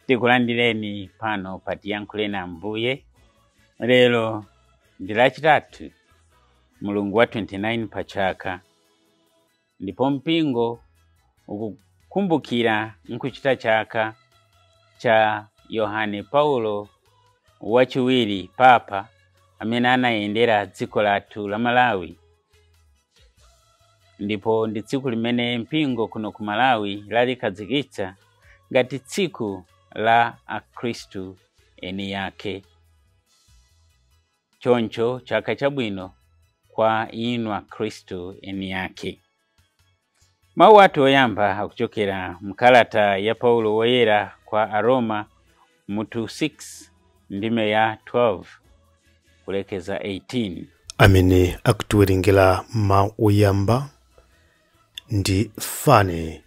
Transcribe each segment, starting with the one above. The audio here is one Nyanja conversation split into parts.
Tikulandireni pano patiyankhule na Ambuye. Lero ndi lachitatu Mulungu wa 29 pachaka, ndipo mpingo ukukumbukira nkuchita chaka cha Yohane Paulo wachiwiri Papa amene anayendera dziko lathu la Malawi. Ndipo ndi tsiku limene mpingo kuno ku Malawi lalikhazikitsa ngati tsiku la Akhristu eni yake. Choncho chaka chabwino kwa inu Akhristu eni yake. Mawu athu oyamba akuchokera mkalata ya Paulo woyera kwa Aroma mutu 6 ndime ya 12 kulekeza 18. Amene akutiwerengera mawu oyamba ndi Fane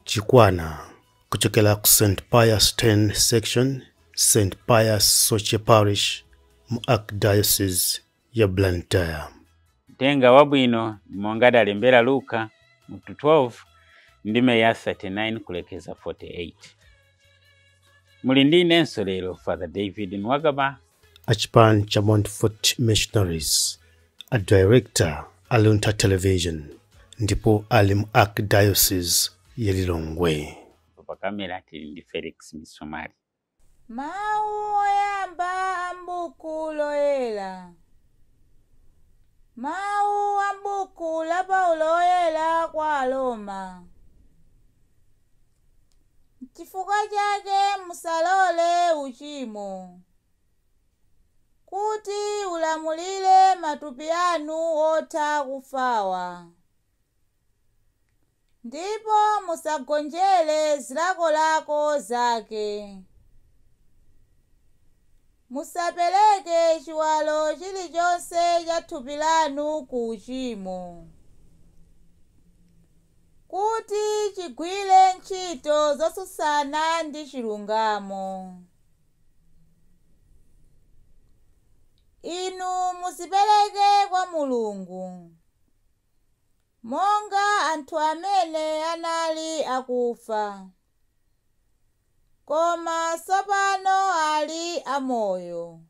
Chikwana kuchokera ku St. Pius 10 section, St. Pius Soche Parish, mu Archdiocese ya Blantyre. Tenga wabwino monga dalembera Luka mutu 12 ndime ya 39 kulekeza 48. Muli ndi inenso lero Father David Nwagaba, Achipani cha Montfort Missionaries, a director Alunta Television, ndipo ali mu Archdiocese ya Lilongwe. pa kamera tili ndi Felix Misomari. Mawu oyamba ambuku loyera. Mawu ambuku la Paulo oyera kwa Aroma. Chifukwa chake musalole uchimo, kuti ulamulire matupi anu otha kufawa. Ndipo musagonjere zilakolako zake. Musapereke chiwalo chilichonse cha thupi lanu ku uchimo, kuti chigwire ntchito zotsutsana ndi chilungamo. Inu muzipereke kwa Mulungu, monga anthu amene anali akufa, koma tsopano ali amoyo.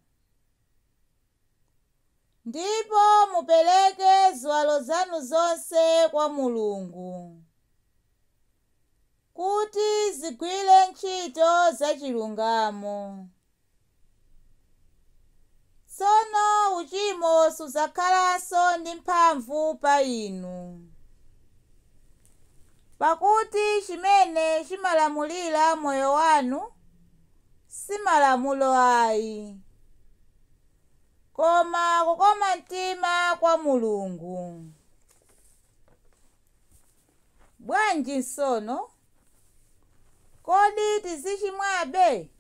Ndipo mupereke ziwalo zanu zonse kwa Mulungu, kuti zigwire ntchito za chilungamo. Tsono uchimo sudzakhalanso ndi mphamvu pa inu, pakuti chimene chimalamulira moyo wanu si malamulo ayi, koma kukoma mtima kwa Mulungu. Bwanji tsono, kodi tizichimwabe?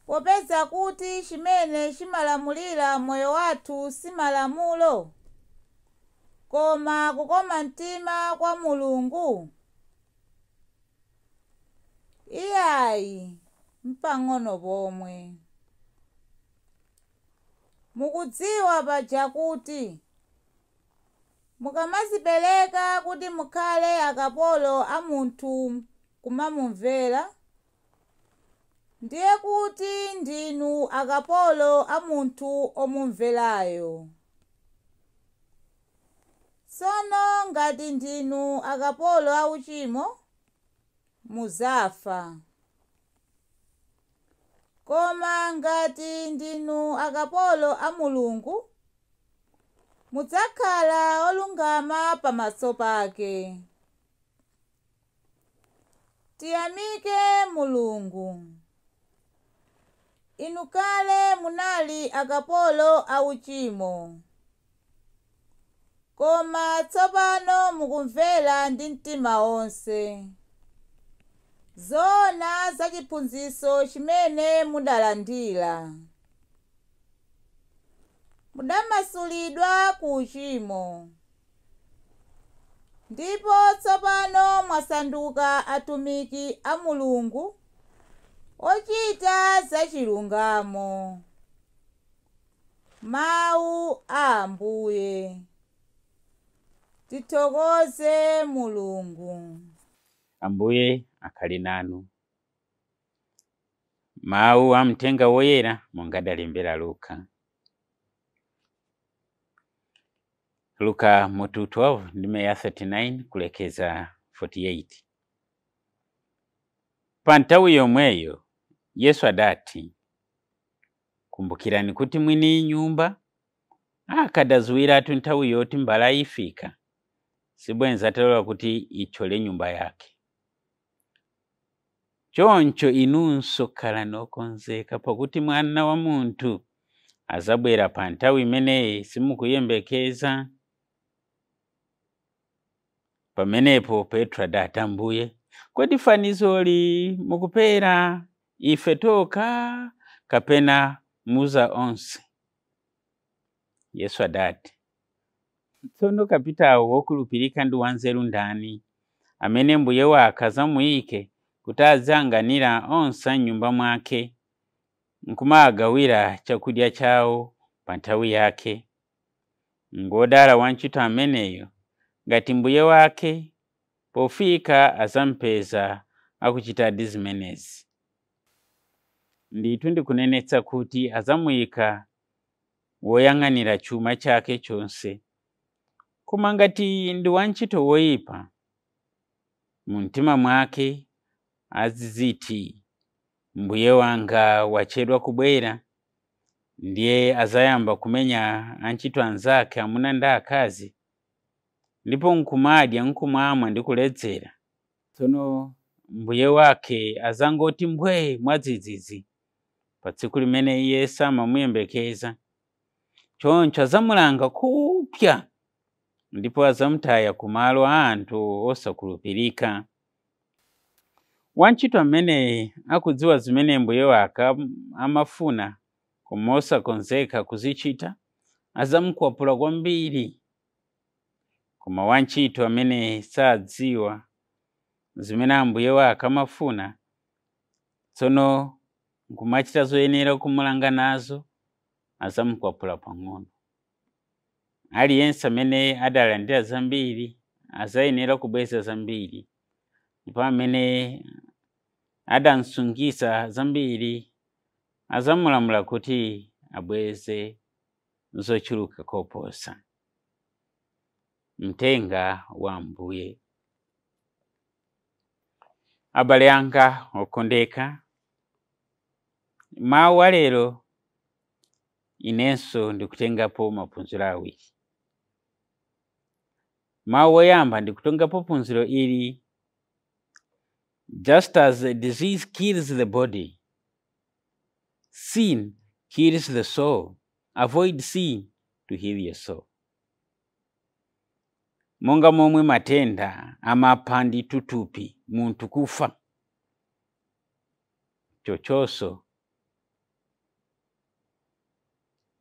Popeza kuti chimene chimalamulira moyo wathu si malamulo, koma kukoma mtima kwa Mulungu? Iyayi, mpang'ono pomwe. Mukudziwa paja kuti mukamazipereka kuti mukhale akapolo a munthu kumamumvera, ndiye kuti ndinu akapolo a munthu omumverayo. Tsono ngati ndinu akapolo a uchimo, muzafa. Koma ngati ndinu akapolo a Mulungu, mudzakhala olungama pamaso pake. Tiyamike Mulungu. Inu kale munali akapolo a uchimo, koma tsopano mukumvera ndi mtima wonse zoona za chiphunzitso chimene mudalandira. Mudamasulidwa ku uchimo, ndipo tsopano mwasanduka atumiki a Mulungu ochita za chilungamo. Mawu a Ambuye. Tithokoze Mulungu. Ambuye akhale nanu. Mawu amtenga woyera monga dalembera Luka. Luka mutu 12 ndime ya 39 kulekeza 48. Pa nthawi yomweyo Yesu adati, kumbukirani kuti mwini nyumba akadazuwiratu nthawi yoti mbala ifika, sibwenza talola kuti ichole nyumba yake. Choncho inunso khalani okonzeka, pakuti Mwana wa Munthu azabwera pa nthawi imeneyi simukuyembekeza. Pamenepo Petro adati, Ambuye, kodi fanizoli mukupera ife toka kapena muza onse? Yesu adati, tsono kapitawo wokhulupirika ndi wanzeru ndani, amene mbuye wake azamuyike kuti azanganira onse m'nyumba mwake, nkumagawira chakudya chawo pa nthawi yake. Ngodala wantchito ameneyo ngati mbuye wake pofika azampeza akuchitadi zimenezi. Ndithu ndikunenetsa kuti azamuyika woyang'anira chuma chake chonse. Koma ngati ndi wantchito woyipa, mu mtima mwake aziziti, mbuye wanga wachedwa kubwera, ndiye azayamba kumenya antchito anzake amuna ndi akazi, ndipo nkumadya nkumamwa ndi kuledzera. Tsono mbuye wake azangoti mbwe mwadzidzidzi pa tsiku limene iye samamuyembekeza. Choncho azamulanga kupya, ndipo azamutaya kumalo a anthu osakhulupirika. Wantchito amene akudziwa zimene mbuye wake amafuna koma osakonzeka kuzichita, azamukwapula kwambiri. Koma wantchito amene sadziwa zimene ambuye wake amafuna, tsono nkumachita zoyenera kumulanga nazo, azamukwapula pang'ono. Aliyense amene adalandira zambiri azayenera kubweza zambiri, ndipo amene adansungisa zambiri azamulamula kuti abweze zochuluka koposa. Mtenga wa Ambuye. Abale anga okondeka, mawu a lero inenso ndikutengapo maphunziro awiri. Mawu oyamba ndikutengapo phunziro ili: just as a disease kills the body, sin kills the soul. Avoid sin to heal your soul. Monga momwe matenda amapha ndi tutupi munthu kufa, chochonso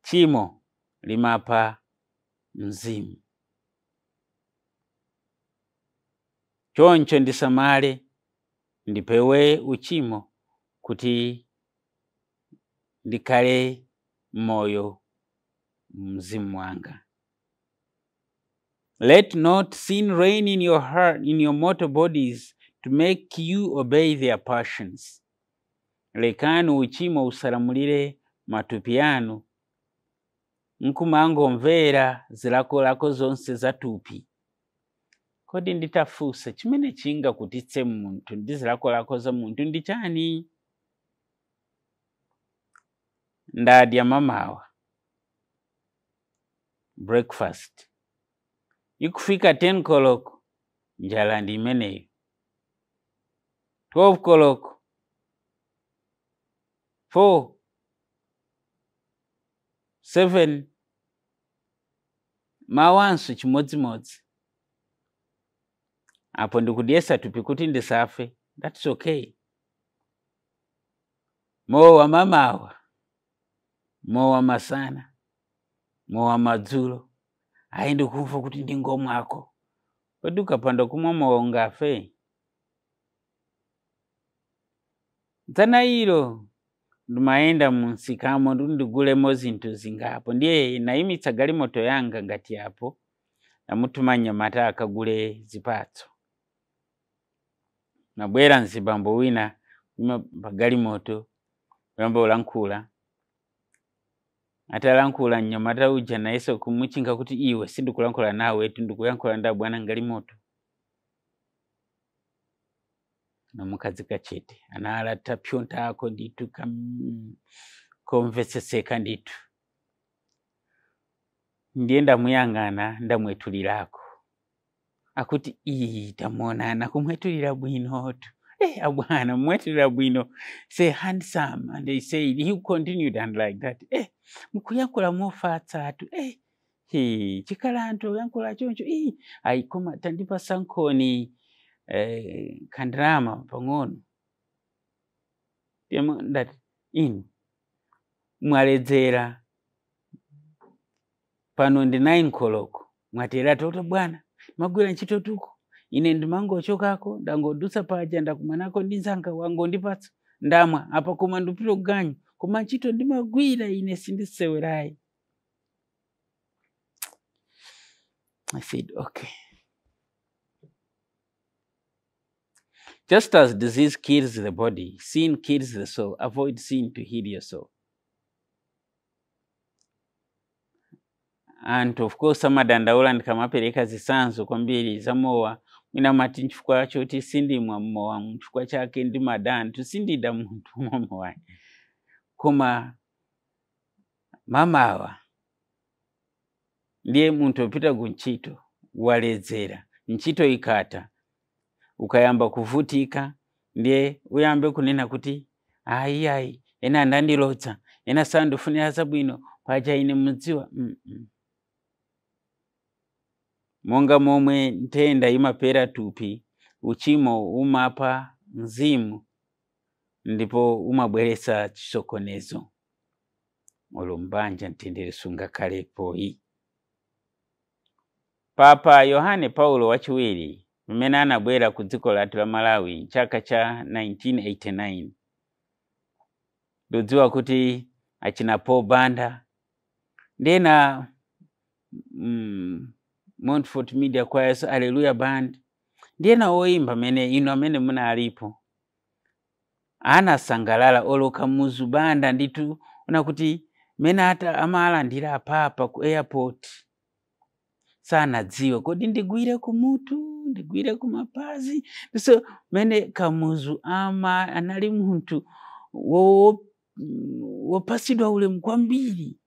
tchimo limapha mzimu. Choncho ndisamale ndipewe uchimo kuti ndikhale moyo mzimu wanga. Let not sin reign in your heart, in your mortal bodies, to make you obey their passions. Lekani uchimo usalamulire matupi anu, nkumangomvera zilakolako zonse za tupi. Kodi nditafusa chimene chingakutitse munthu ndi zilakolako za munthu ndi chani? Ndadya mamawa, breakfast, ikufika 10 koloko njala ndi imeneyo. 12 koloko, 4, 7, mawanso chimodzimodzi. Apo ndikudyesa tupi kuti ndisafe, that's okay. Mowa mamawa, mowa masana, mowa madzulo, ayi ndikufa kuti ndingomwako. Kodi ukapanda kumwa mowa ungafe? Dzana ilo ndimayenda munsikamo ndigulemo zinthu zingapo, ndiye nayimitsa galimoto yanga ngati apo namutuma mnyamata akagule zipatso. Nabwera nzibambo wina pa galimoto uyamba ulankhula atalankhula mnyamata uja naye kumuchinga kuti iwe sindikulankhula nawe ndikuyankhula nda bwana Galimoto. Namukadzika chete analata pyonta ako nditu komvetseseka nditu. Ndiye ndamuyang'ana ndamwetulirako akuti tamuonana kumwetulira bwinotu. Abwana mwetulira bwino, say handsome, and they say he continued and like that. Mukuyankula mofatsatu. Chikalanto yankula choncho. Aikoma tandipa sankoni kandrama pangono. That mwaledzera pano ndi 9 koloko. Mwatera toto bwana. Magwira ntchito tuko. Ine ndimangochokako ndangodusa paja ndakumanako ndinzanga wangu ndipatsa ndamwa apa koma ndupiro ganyu koma ntchito ndimagwira ine sindisewerayi. I said, okay. Just as disease kills the body, sin kills the soul. Avoid sin to heal your soul. And of course amadandaula ndikamapereka zisanzo kwambiri zamowa mwina mati nchifukwa choti sindimwa mmowa nchifukwa chake ndi madani tusindida muntu mmowa. Koma mamawa ndiye muntu opita kunchito waledzera nchito ikata ukayamba kuvutika ndiye uyambe kunena kuti ayi ena ndandilotsa ena sandufunira zabwino paja ine mudziwa. Monga momwe ntenda imapera tupi, uchimo umapa mzimu, ndipo umabweresa chisokonezo. Olumbanja ntendere sunga kalepo hii. Papa Yohane Paulo wachiwiri, mmene anabwera ku dziko lathu la Malawi chaka cha 1989. Dodziwa kuti achina Paul Banda, ndena Montfort Media Choirs, Hallelujah Band. Ndiye na oimba mene ino amene muna alipo. Ana sangalala oloka muzu banda nditu unakuti mene hata amala ndira papa ku airport. Sana dziwe kodi ndigwire kumutu, ndigwire kumapazi. So mene kamuzu ama anali muntu wopasidwa ule mkwambiri.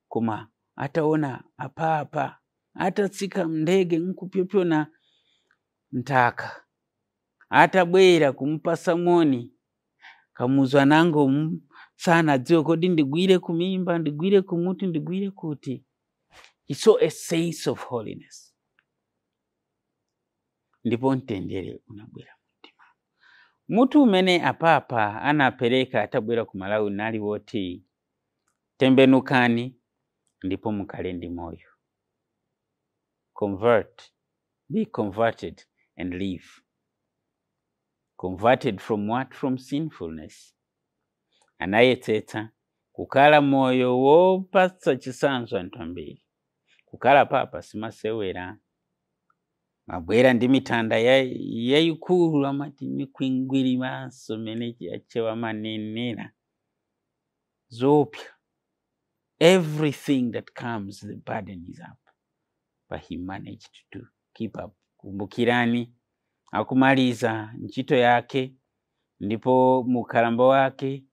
Kuma ataona apapa. Ata tsika mndege nkupyopyo na ntaka. Ata bwera kumpasa moni. Kamuzwa nango sana dziwe kodi ndigwire kumimba, ndigwire kumutu, ndigwire kuti. He saw a sense of holiness. Ndipo ntendere unabwera mtima. Mutu umene apapa anapereka atabwera ku Malawi nali woti tembenukani ndipo mukale ndi moyo. Convert, be converted and live. Converted from what? From sinfulness. Anayetsetsa kukala moyo wopatsa chisanzo anthu ambiri. Kukala papa simasewera. Mabwera ndi mitanda yayikulu amati mikwingwiri maso mene achewa manenera. Zopya. Everything that comes, the burden is up. But he managed to keep up. Kumbukirani, akumaliza nchito yake, ndipo mukalamba wake,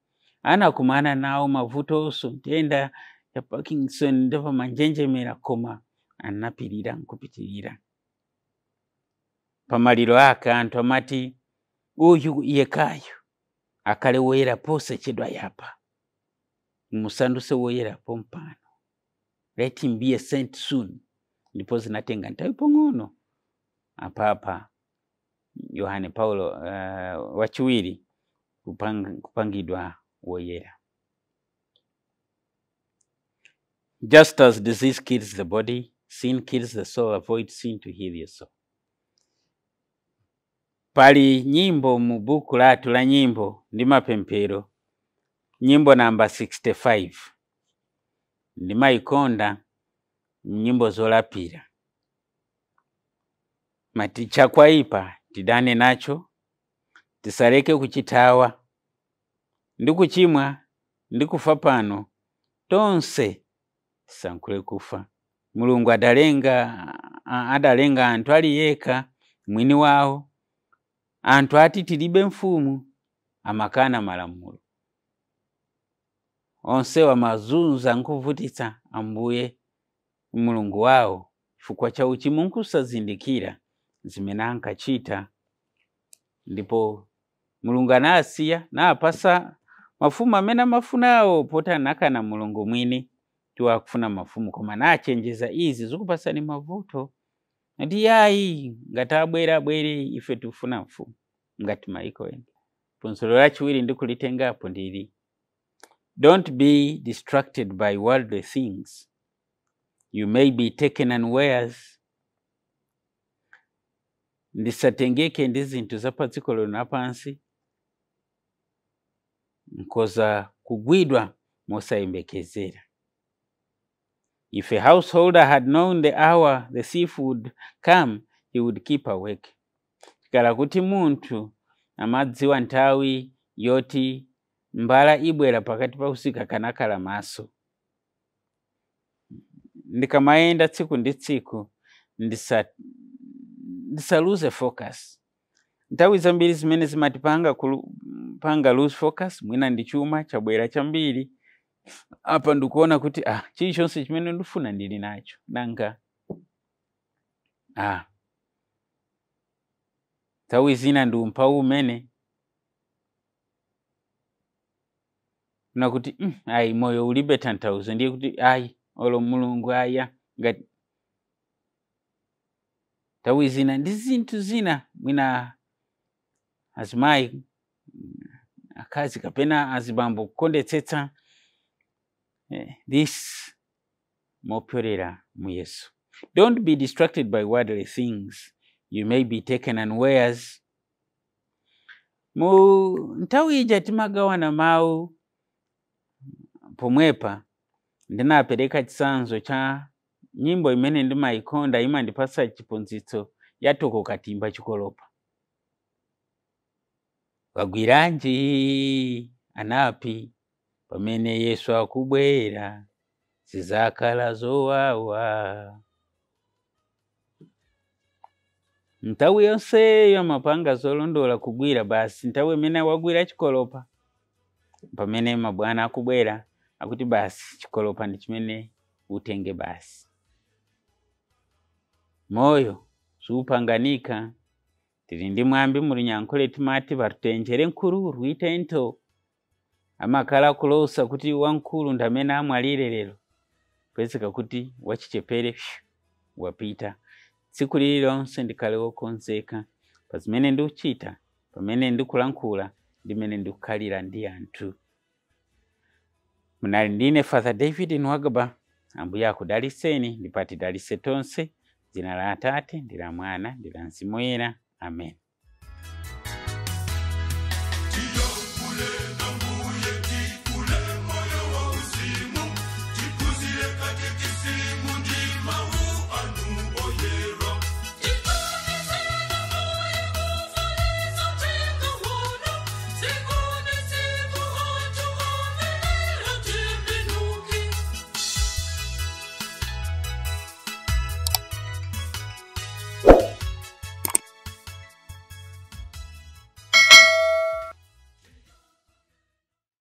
anakumana nao mavuto oso, ntenda ya Parkinson ndeva manjenje mera koma, anapirira nkupitirira. Pamaliro aka antu amati, uyu yekayo, akale wera pose chedwa yapa. Musanduse woyera pompano. Let him be a saint soon. Ndipo zinatenga nthawi pang'ono. Apapa Yohane Paulo wachiwiri kupangidwa woyera. Just as disease kills the body, sin kills the soul. Avoid sin to heal your soul. Pali nyimbo mu buku latu la nyimbo ndi mapemphero. Nyimbo namba 65. Ndimaikonda nyimbo zolapira. Mati chakwaipa tidane nacho, tisaleke kuchitawa. Ndikuchimwa ndikufa pano tonse tisankhule kufa. Mulungu adalenga anthu ali yekha mwini wawo. Anthu ati tilibe mfumu amakana malamulo. Onsewa mazunza nkuvutitsa Ambuye Mulungu wawo chifukwa cha uchimo nkusazindikira zimene ankachita. Ndipo Mulungu anasiya napasa mafumu amene amafunawo poti anakana Mulungu mwini tiwa kufuna mafumu koma nachenjeza izi zikupasani mavuto. Ndi yayi ngati abwere ife tufuna mfumu ngati maiko ena. Phunziro lachiwiri ndikulitengapo ndili: don't be distracted by worldly things. You may be taken unawares. Ndisatengeke ndi zinthu zapadziko lino lapansi nkoza kugwidwa mosayembekezera. If a householder had known the hour the thief would come, he would keep awake. Kala kuti munthu amadziwa nthawi yoti mbala ibwera pakati pa usiku kanakala maso. Ndikamaenda tsiku ndi tsiku ndisaluze focus. Nthawi zambiri zimene zimatipanga lose focus mwina ndi chuma chabwera chambiri. Apa ndikuona kuti chilichonse chimene ndifuna ndili nacho nanga nthawi zina ndi umphawi umene nakuti moyo ulibe tanthauzo ndiye kuti olo Mulungu ngati nthawi zina ndi zinthu zina mwina azimayi akazi kapena azibambo kukondetsetsa this mopyorera mu Yesu. Don't be distracted by worldly things. You may be taken unawares. Nthawi ija timagawana mawu pomwepa ndinapereka chitsanzo cha nyimbo imene ndimayikonda imandipasa chiphunzitso yatoko katimba chikolopa. Wagwiranji anapi pamene Yesu akubwera zizakhala zowawa. Nthawi yonseyo amapanga zolondola kugwira basi nthawi imene wagwira chikolopa pamene mabwana akubwera akuti basi chikolopa ndi chimene utenge basi. Moyo supanganika. Tili ndi mwambi mulinyankhule timati patutenjere nkhululu itento. Amakhala kulosa kuti wankulu ndamene amwalire lero. Pezeka kuti wachichepere wapita. Tsiku lililonse ndikhale wokonzeka pa zimene ndikuchita, pamene ndikulankhula ndimene ndikukhalira ndi anthu. Munali ndine Father David Nwagaba. Ambuye akudaliseni ndipati dalise tonse. Dzina la Atate ndi la Mwana ndi la Mzimu Woyera. Amen.